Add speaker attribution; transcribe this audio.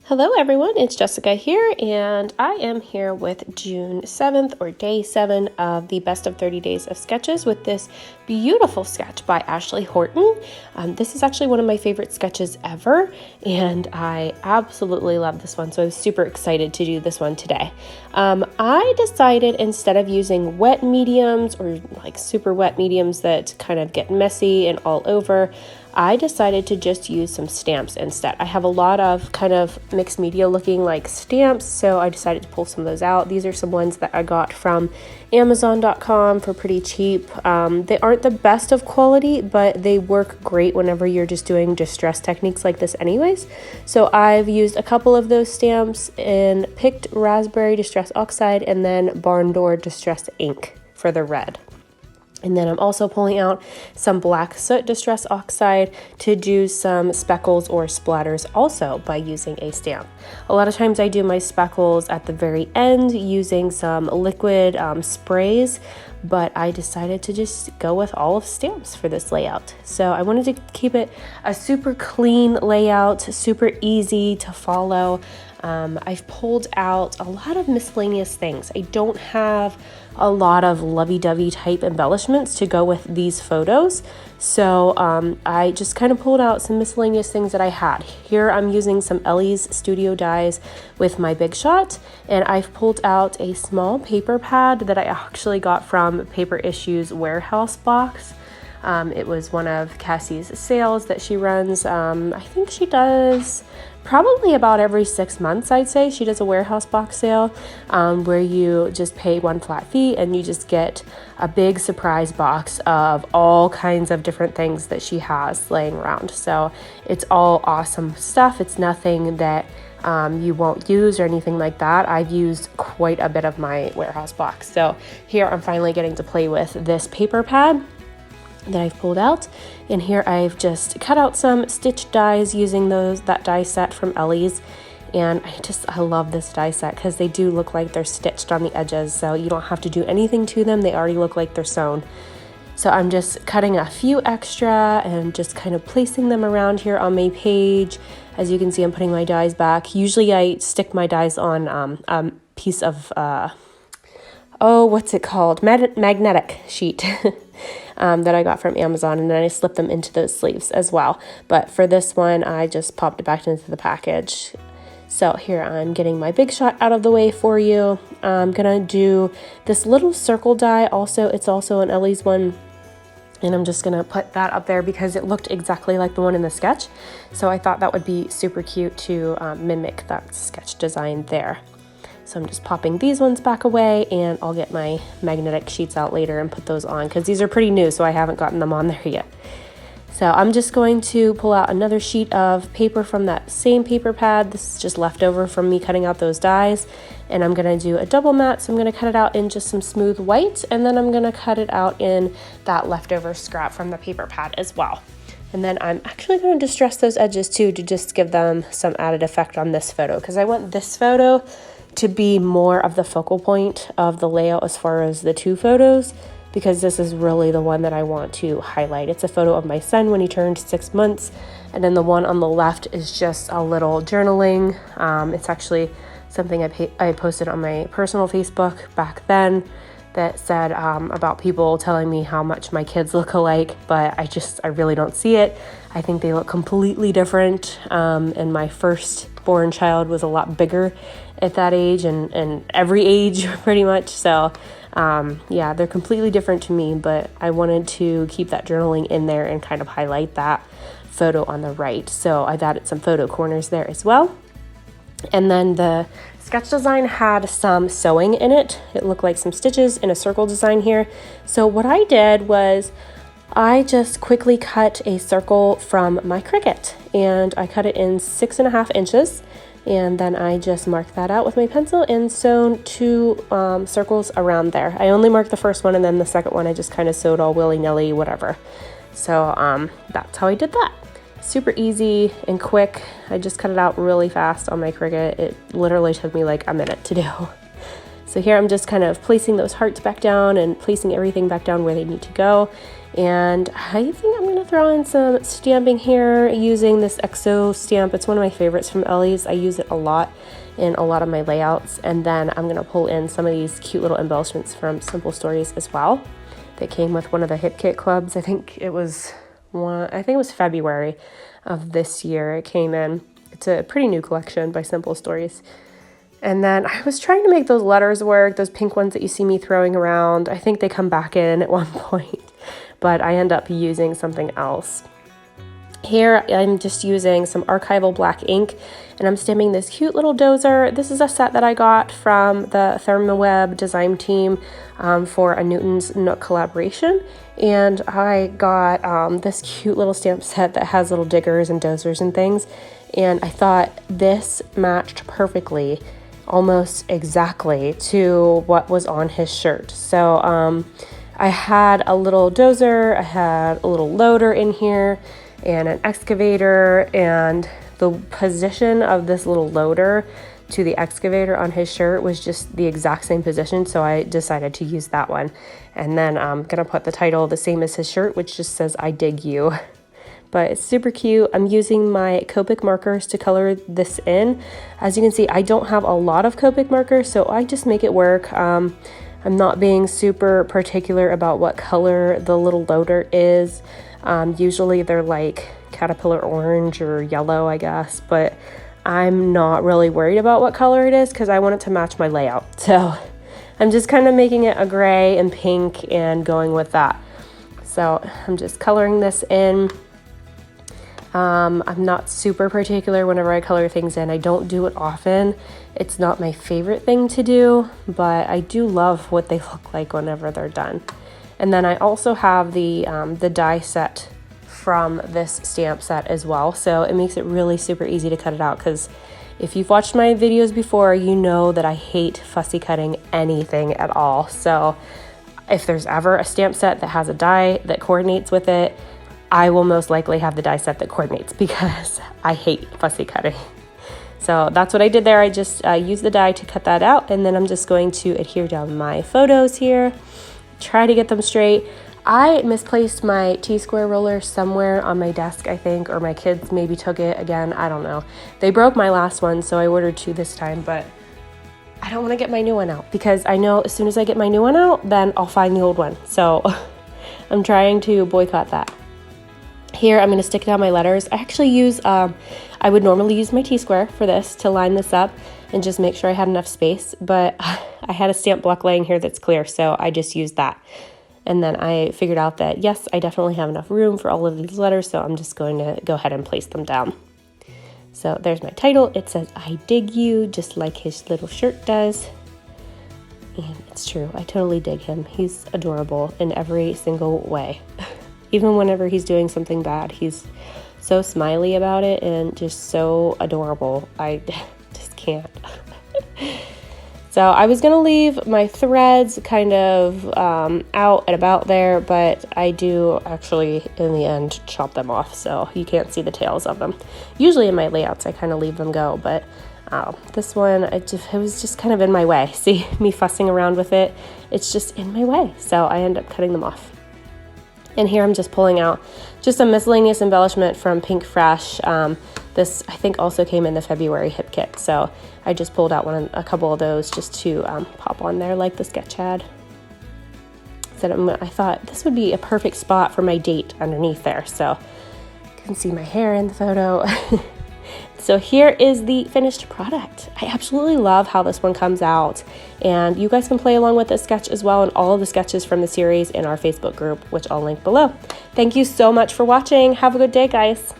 Speaker 1: Hello everyone, it's Jessica here, and I am here with June 7th, or day 7 of the Best of 30 Days of Sketches with this beautiful sketch by Ashley Horton. This is actually one of my favorite sketches ever, and I absolutely love this one, so I was super excited to do this one today. I decided instead of using wet mediums or like super wet mediums that kind of get messy and all over, I decided to just use some stamps instead. I have a lot of kind of mixed media looking like stamps, so I decided to pull some of those out. These are some ones that I got from Amazon.com for pretty cheap. They aren't the best of quality, but they work great whenever you're just doing distress techniques like this anyways. So I've used a couple of those stamps in Picked Raspberry Distress Oxide and then Barn Door Distress Ink for the red. And then I'm also pulling out some Black Soot Distress Oxide to do some speckles or splatters also by using a stamp. A lot of times I do my speckles at the very end using some liquid sprays, but I decided to just go with all of stamps for this layout. So I wanted to keep it a super clean layout, super easy to follow. I've pulled out a lot of miscellaneous things. I don't have a lot of lovey-dovey type embellishments to go with these photos. So I just kind of pulled out some miscellaneous things that I had. Here I'm using some Elle's Studio dies with my Big Shot, and I've pulled out a small paper pad that I actually got from Paper Issues warehouse box. It was one of Cassie's sales that she runs. I think she does probably about every 6 months, I'd say. She does a warehouse box sale where you just pay one flat fee and you just get a big surprise box of all kinds of different things that she has laying around. So it's all awesome stuff. It's nothing that you won't use or anything like that. I've used quite a bit of my warehouse box. So here I'm finally getting to play with this paper pad that I've pulled out, and here I've just cut out some stitch dies using that die set from Elle's, and I love this die set because they do look like they're stitched on the edges, so you don't have to do anything to them. They already look like they're sewn. So I'm just cutting a few extra and just kind of placing them around here on my page. As you can see, I'm putting my dies back. Usually I stick my dies on a piece of what's it called? Magnetic sheet that I got from Amazon, and then I slip them into those sleeves as well. But for this one, I just popped it back into the package. So here I'm getting my Big Shot out of the way for you. I'm gonna do this little circle die also. It's also an Elle's one, and I'm just gonna put that up there because it looked exactly like the one in the sketch. So I thought that would be super cute to mimic that sketch design there. So I'm just popping these ones back away, and I'll get my magnetic sheets out later and put those on because these are pretty new, so I haven't gotten them on there yet. So I'm just going to pull out another sheet of paper from that same paper pad. This is just leftover from me cutting out those dies, and I'm going to do a double mat. So I'm going to cut it out in just some smooth white, and then I'm going to cut it out in that leftover scrap from the paper pad as well. And then I'm actually going to distress those edges too to just give them some added effect on this photo, because I want this photo to be more of the focal point of the layout as far as the two photos, because this is really the one that I want to highlight. It's a photo of my son when he turned 6 months, and then the one on the left is just a little journaling. It's actually something I posted on my personal Facebook back then that said about people telling me how much my kids look alike, but I really don't see it. I think they look completely different, and my firstborn child was a lot bigger at that age, and every age pretty much. So yeah, they're completely different to me, but I wanted to keep that journaling in there and kind of highlight that photo on the right. So I've added some photo corners there as well. And then the sketch design had some sewing in it. It looked like some stitches in a circle design here. So what I did was I just quickly cut a circle from my Cricut, and I cut it in 6.5 inches. And then I just marked that out with my pencil and sewn 2 circles around there. I only marked the first one, and then the second one I just kind of sewed all willy-nilly, whatever. So that's how I did that. Super easy and quick. I just cut it out really fast on my Cricut. It literally took me like a minute to do. So here I'm just kind of placing those hearts back down and placing everything back down where they need to go. And I think I'm going to throw in some stamping here using this EXO stamp. It's one of my favorites from Elle's. I use it a lot in a lot of my layouts. And then I'm going to pull in some of these cute little embellishments from Simple Stories as well. They came with one of the Hip Kit clubs. I think it was February of this year it came in. It's a pretty new collection by Simple Stories. And then I was trying to make those letters work, those pink ones that you see me throwing around. I think they come back in at one point, but I end up using something else. Here I'm just using some Archival black ink, and I'm stamping this cute little dozer. This is a set that I got from the ThermaWeb design team for a Newton's Nook collaboration. And I got this cute little stamp set that has little diggers and dozers and things. And I thought this matched perfectly, almost exactly, to what was on his shirt. So I had a little dozer, I had a little loader in here, and an excavator, and the position of this little loader to the excavator on his shirt was just the exact same position, so I decided to use that one. And then I'm gonna put the title the same as his shirt, which just says "I dig you." But it's super cute. I'm using my Copic markers to color this in. As you can see, I don't have a lot of Copic markers, so I just make it work. I'm not being super particular about what color the little loader is. Usually they're like caterpillar orange or yellow, I guess, but I'm not really worried about what color it is because I want it to match my layout. So I'm just kind of making it a gray and pink and going with that. So I'm just coloring this in. I'm not super particular whenever I color things in. I don't do it often. It's not my favorite thing to do, but I do love what they look like whenever they're done. And then I also have the die set from this stamp set as well, so it makes it really super easy to cut it out, because if you've watched my videos before, you know that I hate fussy cutting anything at all. So if there's ever a stamp set that has a die that coordinates with it, I will most likely have the die set that coordinates, because I hate fussy cutting. So that's what I did there. I just used the die to cut that out, and then I'm just going to adhere down my photos here, try to get them straight. I misplaced my T-square roller somewhere on my desk, I think, or my kids maybe took it again. I don't know. They broke my last one, so I ordered 2 this time, but I don't want to get my new one out, because I know as soon as I get my new one out, then I'll find the old one. So I'm trying to boycott that. Here, I'm going to stick down my letters. I actually use, I would normally use my T-square for this to line this up and just make sure I had enough space, but I had a stamp block laying here that's clear, so I just used that. And then I figured out that, yes, I definitely have enough room for all of these letters, so I'm just going to go ahead and place them down. So there's my title. It says, "I dig you," just like his little shirt does. And it's true. I totally dig him. He's adorable in every single way. Even whenever he's doing something bad, he's so smiley about it and just so adorable. I just can't. So I was going to leave my threads kind of out and about there, but I do actually, in the end, chop them off, so you can't see the tails of them. Usually in my layouts, I kind of leave them go, but this one, it was just kind of in my way. See, me fussing around with it, it's just in my way, so I end up cutting them off. And here I'm just pulling out just a miscellaneous embellishment from Pink Fresh. This, I think, also came in the February Hip Kit, so I just pulled out a couple of those just to pop on there like the sketch had. I thought this would be a perfect spot for my date underneath there, so you can see my hair in the photo. So here is the finished product. I absolutely love how this one comes out, and you guys can play along with this sketch as well, and all of the sketches from the series in our Facebook group, which I'll link below. Thank you so much for watching. Have a good day, guys.